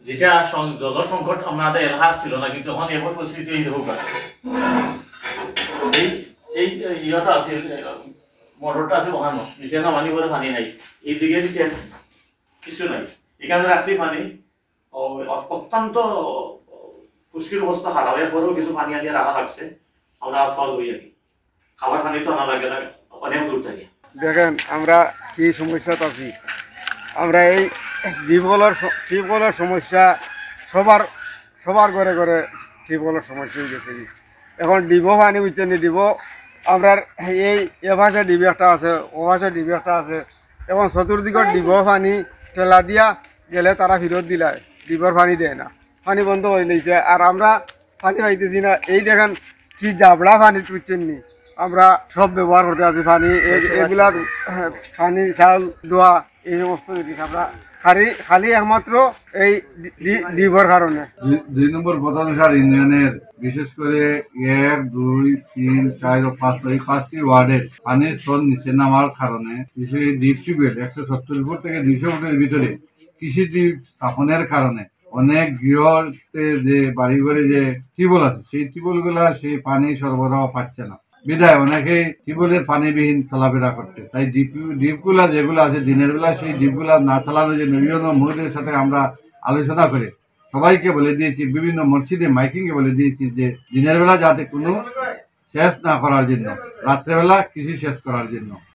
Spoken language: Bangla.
যেটা জল সংকট আমাদের এলাকার ছিল না, কিন্তু এখন এবার পরিস্থিতি এই হোক এই এই ইয়েটা আছে, মোটরটা আছে ওখানে নিচে না পানি করে পানি নাই, এইদিকে কিছু নাই, এখানে রাখছি পানি অত্যন্ত খুশকির অবস্থা খারাপ। এরপরেও কিছু পানি আনিয়ে রাখা লাগছে, আমরা খাওয়া ধুই আর কি, খাবার পানি তো আনা লাগে না অনেক দূর থেকে। দেখেন আমরা কি সমস্যা আছি, আমরা এই টিউবওয়েলের সমস্যা সবার ঘরে ঘরে টিউবওয়েলের সমস্যা হয়ে গেছে। এখন ডিবো পানি বুঝতে নি ডিবো আমরা এই এভাসে ডিবি একটা আছে, ওভাসে ডিবি একটা আছে, এখন চতুর্দিকের ডিবো পানি ঠেলা দিয়া গেলে তারা ফেরত দিলায়, ডিবর পানি দেয় না, পানি বন্ধ হয়ে লেগেছে। আর আমরা পানি পাইতেছি না, এই দেখেন কি জাবড়া পানি বুঝছেন নি, আমরা সব ব্যবহার করতে আছি পানি, এগুলা পানি চাউল দোয়া এই সমস্ত জিনিস আমরা খালি একমাত্র এই ডিবর কারণে। 2 নম্বর বদানুসার ইউনিয়নের বিশেষ করে 1, 2, 3, 4 ও 5 এই 5টি ওয়ার্ডের পানির স্তর নিচে নামার কারণে বিশেষ ডিপ টিউবওয়েল 170 ফুট থেকে 200 ফুটের ভিতরে কৃষি ডিপ স্থাপনের কারণে অনেক গৃহতে যে বাড়ি ঘরে যে টিউবওয়েল আছে সেই টিউবওয়েলগুলা সেই পানি সরবরাহ পাচ্ছে না, বিদায় অনেকে টিউবওয়েলের পানিবিহীন চলাফেরা করছে। তাই ডিপগুলা যেগুলো আছে দিনের বেলা সেই ডিপগুলা না চালানো যে বিভিন্ন মহিলাদের সাথে আমরা আলোচনা করে সবাইকে বলে দিয়েছি, বিভিন্ন মসজিদে মাইকিংয়ে বলে দিয়েছি যে দিনের বেলা যাতে কোনো শেষ না করার জন্য, রাত্রেবেলা কৃষি শেষ করার জন্য।